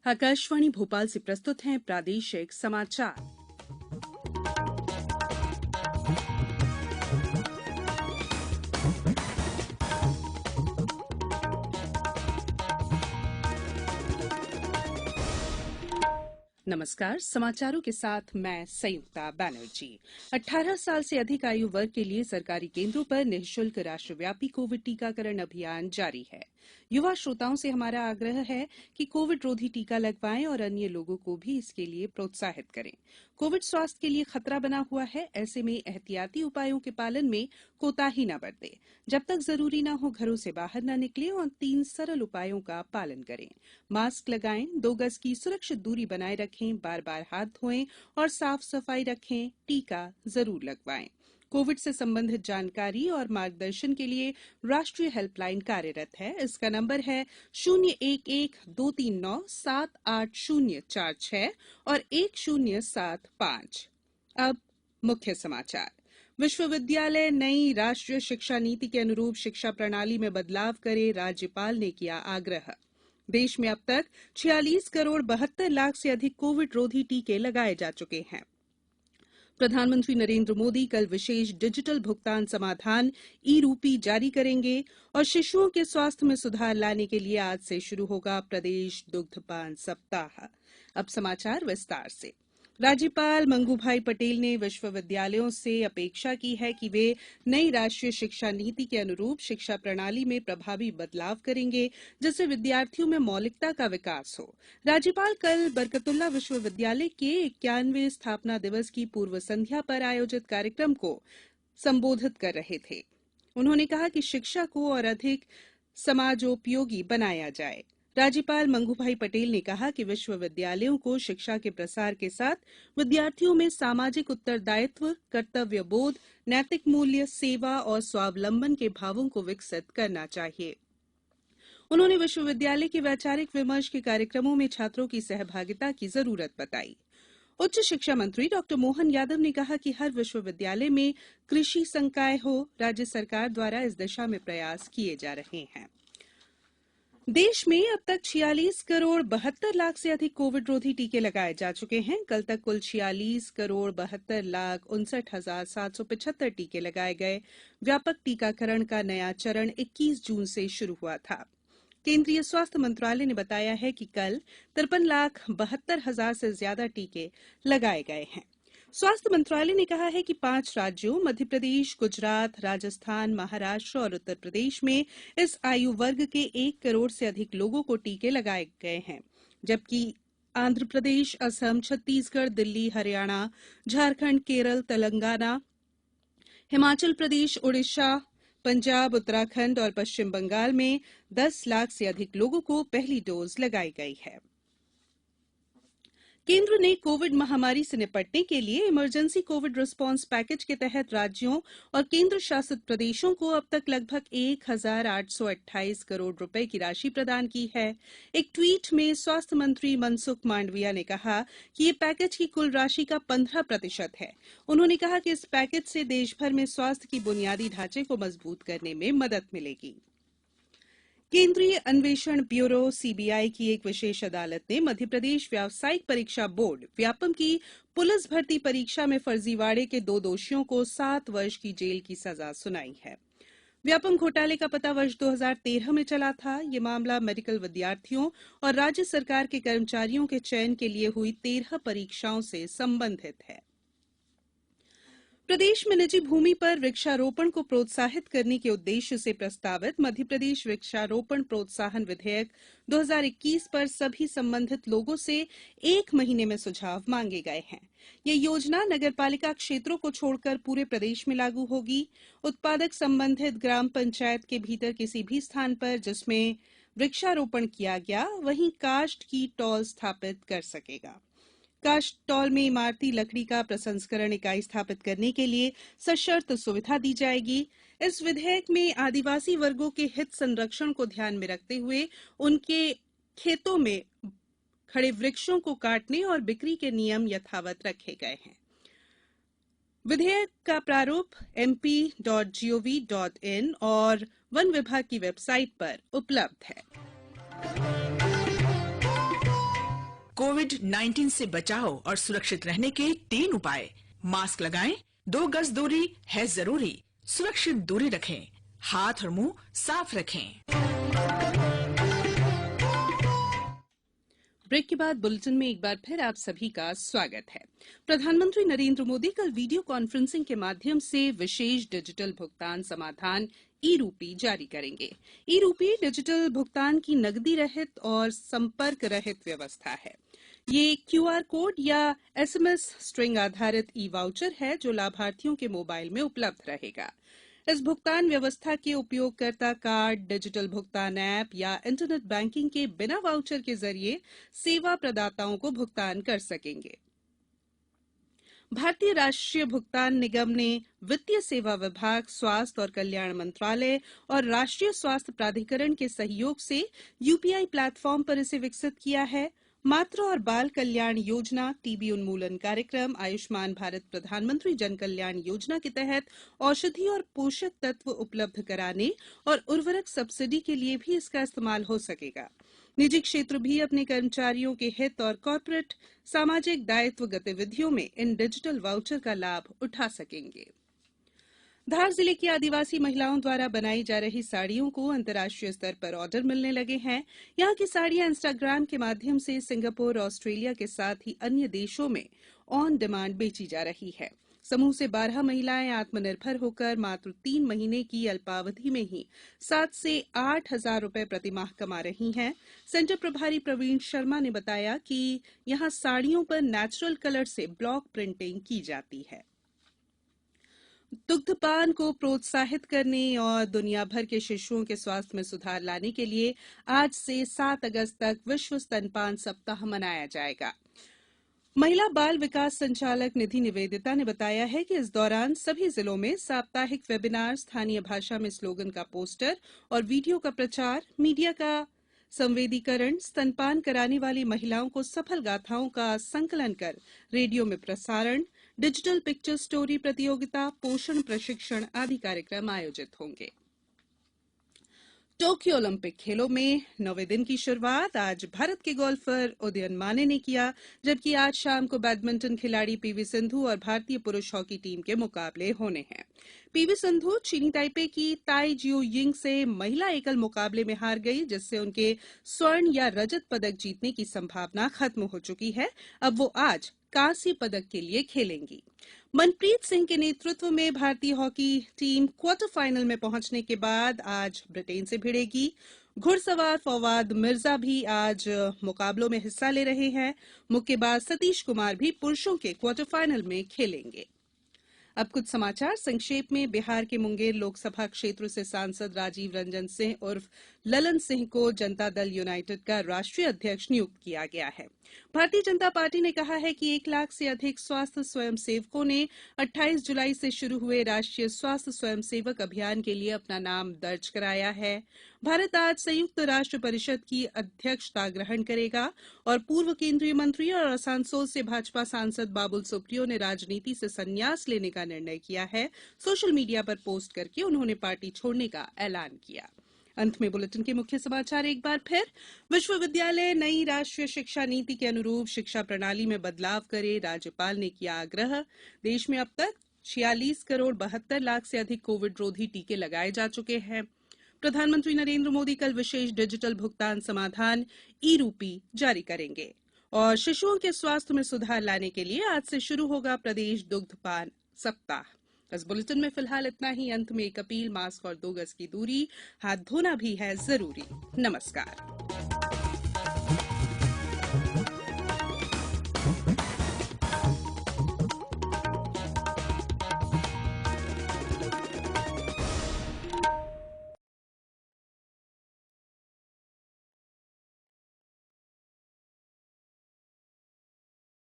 आकाशवाणी भोपाल से प्रस्तुत हैं प्रादेशिक समाचार। नमस्कार, समाचारों के साथ मैं संयुक्ता बैनर्जी। 18 साल से अधिक आयु वर्ग के लिए सरकारी केंद्रों पर निःशुल्क राष्ट्रव्यापी कोविड टीकाकरण अभियान जारी है। युवा श्रोताओं से हमारा आग्रह है कि कोविड रोधी टीका लगवाएं और अन्य लोगों को भी इसके लिए प्रोत्साहित करें। कोविड स्वास्थ्य के लिए खतरा बना हुआ है, ऐसे में एहतियाती उपायों के पालन में कोताही न बरतें। जब तक जरूरी न हो घरों से बाहर न निकलें और 3 सरल उपायों का पालन करें। मास्क लगाएं, 2 गज की सुरक्षित दूरी बनाए रखें, बार-बार हाथ धोएं और साफ सफाई रखें। टीका जरूर लगवाएं। कोविड से संबंधित जानकारी और मार्गदर्शन के लिए राष्ट्रीय हेल्पलाइन कार्यरत है। इसका नंबर है 011-239-78046 और 1075। अब मुख्य समाचार। विश्वविद्यालय नई राष्ट्रीय शिक्षा नीति के अनुरूप शिक्षा प्रणाली में बदलाव करे, राज्यपाल ने किया आग्रह। देश में अब तक 46 करोड़ 72 लाख से अधिक कोविड रोधी टीके लगाए जा चुके हैं। प्रधानमंत्री नरेंद्र मोदी कल विशेष डिजिटल भुगतान समाधान ई-रूपी जारी करेंगे और शिशुओं के स्वास्थ्य में सुधार लाने के लिए आज से शुरू होगा प्रदेश दुग्धपान सप्ताह। अब समाचार विस्तार से। राज्यपाल मंगूभाई पटेल ने विश्वविद्यालयों से अपेक्षा की है कि वे नई राष्ट्रीय शिक्षा नीति के अनुरूप शिक्षा प्रणाली में प्रभावी बदलाव करेंगे, जिससे विद्यार्थियों में मौलिकता का विकास हो। राज्यपाल कल बरकतुल्ला विश्वविद्यालय के 91वें स्थापना दिवस की पूर्व संध्या पर आयोजित कार्यक्रम को संबोधित कर रहे थे। उन्होंने कहा कि शिक्षा को और अधिक समाजोपयोगी बनाया जाए। राज्यपाल मंगूभाई पटेल ने कहा कि विश्वविद्यालयों को शिक्षा के प्रसार के साथ विद्यार्थियों में सामाजिक उत्तरदायित्व, कर्तव्य बोध, नैतिक मूल्य, सेवा और स्वावलंबन के भावों को विकसित करना चाहिए। उन्होंने विश्वविद्यालय के वैचारिक विमर्श के कार्यक्रमों में छात्रों की सहभागिता की जरूरत बताई। उच्च शिक्षा मंत्री डॉ मोहन यादव ने कहा कि हर विश्वविद्यालय में कृषि संकाय हो। राज्य सरकार द्वारा इस दिशा में प्रयास किए जा रहे हैं। देश में अब तक 46 करोड़ 72 लाख से अधिक कोविड रोधी टीके लगाए जा चुके हैं। कल तक कुल 46 करोड़ 72 लाख 59,775 टीके लगाए गए। व्यापक टीकाकरण का नया चरण 21 जून से शुरू हुआ था। केंद्रीय स्वास्थ्य मंत्रालय ने बताया है कि कल 53,72,000 से ज्यादा टीके लगाए गए हैं। स्वास्थ्य मंत्रालय ने कहा है कि 5 राज्यों मध्य प्रदेश, गुजरात, राजस्थान, महाराष्ट्र और उत्तर प्रदेश में इस आयु वर्ग के 1 करोड़ से अधिक लोगों को टीके लगाए गए हैं, जबकि आंध्र प्रदेश, असम, छत्तीसगढ़, दिल्ली, हरियाणा, झारखंड, केरल, तेलंगाना, हिमाचल प्रदेश, उड़ीसा, पंजाब, उत्तराखंड और पश्चिम बंगाल में 10 लाख से अधिक लोगों को पहली डोज लगाई गई है। केंद्र ने कोविड महामारी से निपटने के लिए इमरजेंसी कोविड रिस्पांस पैकेज के तहत राज्यों और केंद्र शासित प्रदेशों को अब तक लगभग 1,828 करोड़ रुपए की राशि प्रदान की है। एक ट्वीट में स्वास्थ्य मंत्री मनसुख मांडविया ने कहा कि ये पैकेज की कुल राशि का 15% है। उन्होंने कहा कि इस पैकेज से देश भर में स्वास्थ्य की बुनियादी ढांचे को मजबूत करने में मदद मिलेगी। केंद्रीय अन्वेषण ब्यूरो सीबीआई की एक विशेष अदालत ने मध्यप्रदेश व्यावसायिक परीक्षा बोर्ड व्यापम की पुलिस भर्ती परीक्षा में फर्जीवाड़े के 2 दोषियों को 7 वर्ष की जेल की सजा सुनाई है। व्यापम घोटाले का पता वर्ष 2013 में चला था। ये मामला मेडिकल विद्यार्थियों और राज्य सरकार के कर्मचारियों के चयन के लिए हुई 13 परीक्षाओं से संबंधित है। प्रदेश में निजी भूमि पर वृक्षारोपण को प्रोत्साहित करने के उद्देश्य से प्रस्तावित मध्यप्रदेश वृक्षारोपण प्रोत्साहन विधेयक 2021 पर सभी संबंधित लोगों से 1 महीने में सुझाव मांगे गए हैं। ये योजना नगरपालिका क्षेत्रों को छोड़कर पूरे प्रदेश में लागू होगी। उत्पादक संबंधित ग्राम पंचायत के भीतर किसी भी स्थान पर जिसमें वृक्षारोपण किया गया, वहीं काष्ठ की टॉल स्थापित कर सकेगा। काष्ठ टॉल में इमारती लकड़ी का प्रसंस्करण इकाई स्थापित करने के लिए सशर्त सुविधा दी जाएगी। इस विधेयक में आदिवासी वर्गों के हित संरक्षण को ध्यान में रखते हुए उनके खेतों में खड़े वृक्षों को काटने और बिक्री के नियम यथावत रखे गए हैं। विधेयक का प्रारूप mp.gov.in और वन विभाग की वेबसाइट पर उपलब्ध है। कोविड-19 से बचाव और सुरक्षित रहने के 3 उपाय। मास्क लगाएं, 2 गज दूरी है जरूरी, सुरक्षित दूरी रखें, हाथ और मुंह साफ रखें। ब्रेक के बाद बुलेटिन में एक बार फिर आप सभी का स्वागत है। प्रधानमंत्री नरेंद्र मोदी कल वीडियो कॉन्फ्रेंसिंग के माध्यम से विशेष डिजिटल भुगतान समाधान ई-रूपी जारी करेंगे। ई-रूपी डिजिटल भुगतान की नकदी रहित और संपर्क रहित व्यवस्था है। ये क्यूआर कोड या एसएमएस स्ट्रिंग आधारित ई-वाउचर है जो लाभार्थियों के मोबाइल में उपलब्ध रहेगा। इस भुगतान व्यवस्था के उपयोगकर्ता कार्ड, डिजिटल भुगतान ऐप या इंटरनेट बैंकिंग के बिना वाउचर के जरिए सेवा प्रदाताओं को भुगतान कर सकेंगे। भारतीय राष्ट्रीय भुगतान निगम ने वित्तीय सेवा विभाग, स्वास्थ्य और कल्याण मंत्रालय और राष्ट्रीय स्वास्थ्य प्राधिकरण के सहयोग से यूपीआई प्लेटफॉर्म पर इसे विकसित किया है। मातृ और बाल कल्याण योजना, टीबी उन्मूलन कार्यक्रम, आयुष्मान भारत प्रधानमंत्री जन कल्याण योजना के तहत औषधि और पोषक तत्व उपलब्ध कराने और उर्वरक सब्सिडी के लिए भी इसका इस्तेमाल हो सकेगा। निजी क्षेत्र भी अपने कर्मचारियों के हित और कॉर्पोरेट सामाजिक दायित्व गतिविधियों में इन डिजिटल वाउचर का लाभ उठा सकेंगे। धार जिले की आदिवासी महिलाओं द्वारा बनाई जा रही साड़ियों को अंतर्राष्ट्रीय स्तर पर ऑर्डर मिलने लगे हैं। यहाँ की साड़ियां इंस्टाग्राम के माध्यम से सिंगापुर, ऑस्ट्रेलिया के साथ ही अन्य देशों में ऑन डिमांड बेची जा रही है। समूह से 12 महिलाएं आत्मनिर्भर होकर मात्र 3 महीने की अल्पावधि में ही 7 से 8 हजार रुपए प्रतिमाह कमा रही हैं। सेंटर प्रभारी प्रवीण शर्मा ने बताया कि यहाँ साड़ियों पर नेचुरल कलर से ब्लॉक प्रिंटिंग की जाती है। दुग्धपान को प्रोत्साहित करने और दुनिया भर के शिशुओं के स्वास्थ्य में सुधार लाने के लिए आज से 7 अगस्त तक विश्व स्तनपान सप्ताह मनाया जाएगा। महिला बाल विकास संचालक निधि निवेदिता ने बताया है कि इस दौरान सभी जिलों में साप्ताहिक वेबिनार, स्थानीय भाषा में स्लोगन का पोस्टर और वीडियो का प्रचार, मीडिया का संवेदीकरण, स्तनपान कराने वाली महिलाओं को सफल गाथाओं का संकलन कर रेडियो में प्रसारण, डिजिटल पिक्चर स्टोरी प्रतियोगिता, पोषण प्रशिक्षण आदि कार्यक्रम आयोजित होंगे। टोक्यो ओलंपिक खेलों में 9वें दिन की शुरुआत आज भारत के गोल्फर उदयनमाने ने किया, जबकि आज शाम को बैडमिंटन खिलाड़ी पीवी सिंधु और भारतीय पुरुष हॉकी टीम के मुकाबले होने हैं। पीवी सिंधु चीनी ताइपे की ताई जियो यिंग से महिला एकल मुकाबले में हार गई, जिससे उनके स्वर्ण या रजत पदक जीतने की संभावना खत्म हो चुकी है। अब वो आज कांस्य पदक के लिए खेलेंगी। मनप्रीत सिंह के नेतृत्व में भारतीय हॉकी टीम क्वार्टर फाइनल में पहुंचने के बाद आज ब्रिटेन से भिड़ेगी। घुड़सवार फवाद मिर्जा भी आज मुकाबलों में हिस्सा ले रहे हैं। मुक्केबाज सतीश कुमार भी पुरुषों के क्वार्टर फाइनल में खेलेंगे। अब कुछ समाचार संक्षेप में। बिहार के मुंगेर लोकसभा क्षेत्र से सांसद राजीव रंजन सिंह उर्फ ललन सिंह को जनता दल यूनाइटेड का राष्ट्रीय अध्यक्ष नियुक्त किया गया है। भारतीय जनता पार्टी ने कहा है कि 1 लाख से अधिक स्वास्थ्य स्वयंसेवकों ने 28 जुलाई से शुरू हुए राष्ट्रीय स्वास्थ्य स्वयंसेवक अभियान के लिए अपना नाम दर्ज कराया है। भारत आज संयुक्त राष्ट्र परिषद की अध्यक्षता ग्रहण करेगा और पूर्व केंद्रीय मंत्री और आसनसोल से भाजपा सांसद बाबुल सुप्रियो ने राजनीति से संन्यास लेने का निर्णय किया है। सोशल मीडिया पर पोस्ट करके उन्होंने पार्टी छोड़ने का ऐलान किया। अंत में बुलेटिन के मुख्य समाचार एक बार फिर। विश्वविद्यालय नई राष्ट्रीय शिक्षा नीति के अनुरूप शिक्षा प्रणाली में बदलाव करे, राज्यपाल ने किया आग्रह। देश में अब तक 46 करोड़ 72 लाख से अधिक कोविड रोधी टीके लगाए जा चुके हैं। प्रधानमंत्री नरेंद्र मोदी कल विशेष डिजिटल भुगतान समाधान ई-रूपी जारी करेंगे और शिशुओं के स्वास्थ्य में सुधार लाने के लिए आज से शुरू होगा प्रदेश दुग्धपान सप्ताह। इस बुलेटिन में फिलहाल इतना ही। अंत में एक अपील, मास्क और 2 गज की दूरी, हाथ धोना भी है जरूरी। नमस्कार।